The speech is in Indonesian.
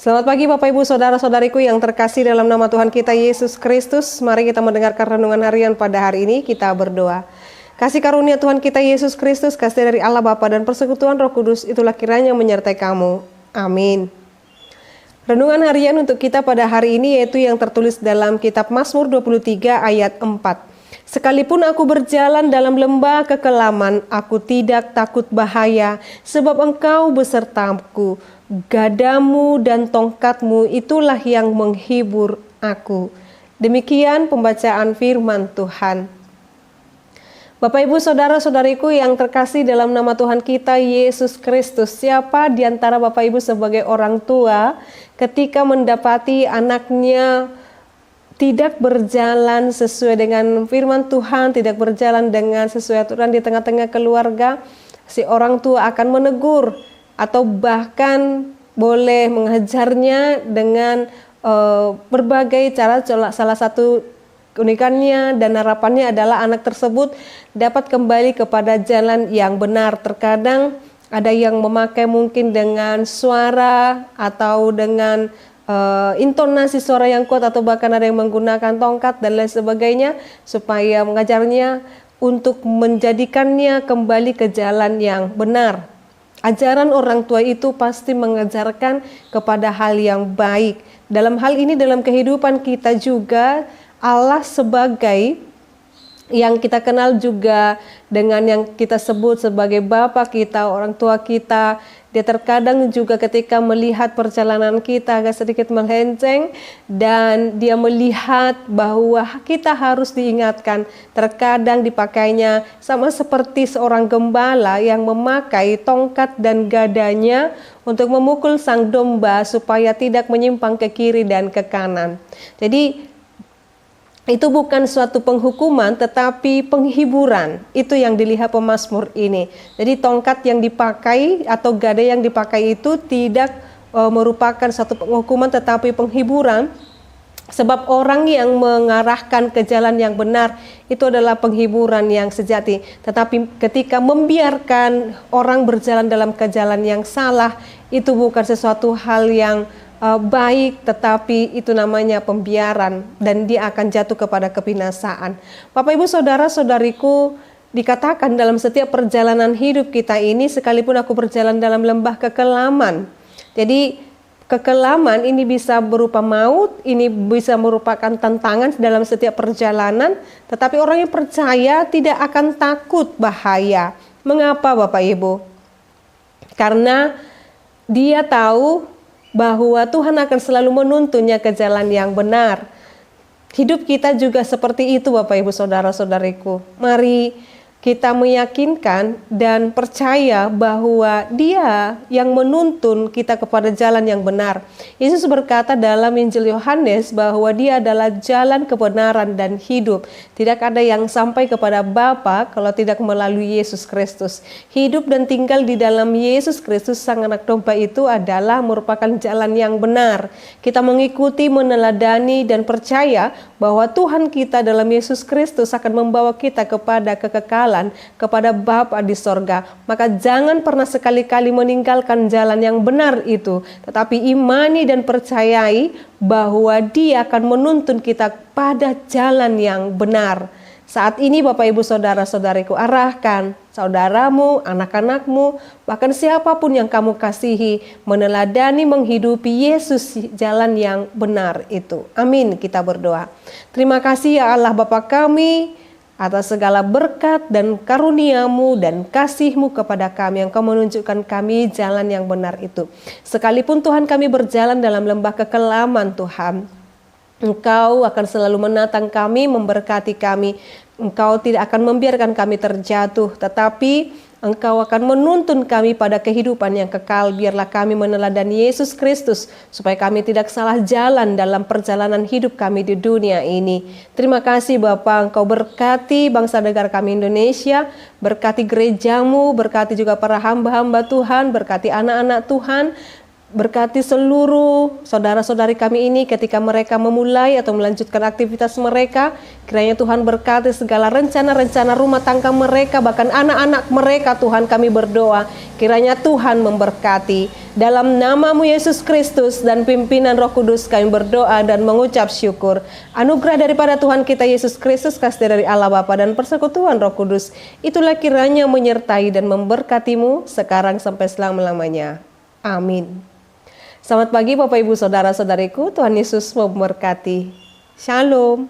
Selamat pagi Bapak Ibu Saudara-saudariku yang terkasih dalam nama Tuhan kita Yesus Kristus. Mari kita mendengarkan renungan harian pada hari ini, kita berdoa. Kasih karunia Tuhan kita Yesus Kristus, kasih dari Allah Bapa dan persekutuan Roh Kudus, itulah kiranya menyertai kamu. Amin. Renungan harian untuk kita pada hari ini yaitu yang tertulis dalam kitab Mazmur 23 ayat 4. Sekalipun aku berjalan dalam lembah kekelaman, aku tidak takut bahaya, sebab Engkau besertaku. Gadamu dan tongkatmu itulah yang menghibur aku. Demikian pembacaan firman Tuhan. Bapak Ibu Saudara-saudariku yang terkasih dalam nama Tuhan kita Yesus Kristus, siapa di antara Bapak Ibu sebagai orang tua ketika mendapati anaknya tidak berjalan sesuai dengan firman Tuhan, tidak berjalan dengan sesuai aturan di tengah-tengah keluarga, si orang tua akan menegur atau bahkan boleh mengajarnya dengan berbagai cara. Salah satu keunikannya dan harapannya adalah anak tersebut dapat kembali kepada jalan yang benar. Terkadang ada yang memakai mungkin dengan suara atau dengan intonasi suara yang kuat, atau bahkan ada yang menggunakan tongkat dan lain sebagainya supaya mengajarnya untuk menjadikannya kembali ke jalan yang benar. Ajaran orang tua itu pasti mengajarkan kepada hal yang baik. Dalam hal ini, dalam kehidupan kita juga, Allah sebagai yang kita kenal juga dengan yang kita sebut sebagai Bapa kita, orang tua kita, dia terkadang juga ketika melihat perjalanan kita agak sedikit melenceng dan dia melihat bahwa kita harus diingatkan. Terkadang dipakainya sama seperti seorang gembala yang memakai tongkat dan gadanya untuk memukul sang domba supaya tidak menyimpang ke kiri dan ke kanan. Jadi itu bukan suatu penghukuman tetapi penghiburan. Itu yang dilihat pemazmur ini. Jadi tongkat yang dipakai atau gada yang dipakai itu tidak merupakan suatu penghukuman tetapi penghiburan. Sebab orang yang mengarahkan ke jalan yang benar itu adalah penghiburan yang sejati. Tetapi ketika membiarkan orang berjalan dalam ke jalan yang salah, itu bukan sesuatu hal yang baik, tetapi itu namanya pembiaran dan dia akan jatuh kepada kebinasaan. Bapak Ibu Saudara-saudariku, dikatakan dalam setiap perjalanan hidup kita ini, sekalipun aku berjalan dalam lembah kekelaman. Jadi kekelaman ini bisa berupa maut, ini bisa merupakan tantangan dalam setiap perjalanan, tetapi orang yang percaya tidak akan takut bahaya. Mengapa Bapak Ibu? Karena dia tahu bahwa Tuhan akan selalu menuntunnya ke jalan yang benar. Hidup kita juga seperti itu Bapak Ibu Saudara-saudariku. Mari kita meyakinkan dan percaya bahwa Dia yang menuntun kita kepada jalan yang benar. Yesus berkata dalam Injil Yohanes bahwa Dia adalah jalan kebenaran dan hidup. Tidak ada yang sampai kepada Bapa kalau tidak melalui Yesus Kristus. Hidup dan tinggal di dalam Yesus Kristus Sang Anak Domba itu adalah merupakan jalan yang benar. Kita mengikuti, meneladani dan percaya bahwa Tuhan kita dalam Yesus Kristus akan membawa kita kepada kekekalan, kepada Bapa di sorga. Maka jangan pernah sekali-kali meninggalkan jalan yang benar itu, tetapi imani dan percayai bahwa Dia akan menuntun kita pada jalan yang benar. Saat ini Bapak Ibu Saudara-saudariku, arahkan saudaramu, anak-anakmu, bahkan siapapun yang kamu kasihi, meneladani menghidupi Yesus jalan yang benar itu. Amin, kita berdoa. Terima kasih ya Allah Bapa kami, atas segala berkat dan karunia-Mu dan kasih-Mu kepada kami yang Kau menunjukkan kami jalan yang benar itu. Sekalipun Tuhan kami berjalan dalam lembah kekelaman Tuhan, Engkau akan selalu menatang kami, memberkati kami. Engkau tidak akan membiarkan kami terjatuh, tetapi Engkau akan menuntun kami pada kehidupan yang kekal. Biarlah kami meneladani Yesus Kristus, supaya kami tidak salah jalan dalam perjalanan hidup kami di dunia ini. Terima kasih Bapa, Engkau berkati bangsa negara kami Indonesia, berkati gerejamu, berkati juga para hamba-hamba Tuhan, berkati anak-anak Tuhan. Berkati seluruh saudara-saudari kami ini ketika mereka memulai atau melanjutkan aktivitas mereka. Kiranya Tuhan berkati segala rencana-rencana rumah tangga mereka, bahkan anak-anak mereka. Tuhan, kami berdoa kiranya Tuhan memberkati. Dalam nama-Mu Yesus Kristus dan pimpinan Roh Kudus kami berdoa dan mengucap syukur. Anugerah daripada Tuhan kita Yesus Kristus, kasih dari Allah Bapa dan persekutuan Roh Kudus, itulah kiranya menyertai dan memberkati-Mu sekarang sampai selama-lamanya. Amin. Selamat pagi Bapak Ibu Saudara-saudariku, Tuhan Yesus memberkati. Shalom.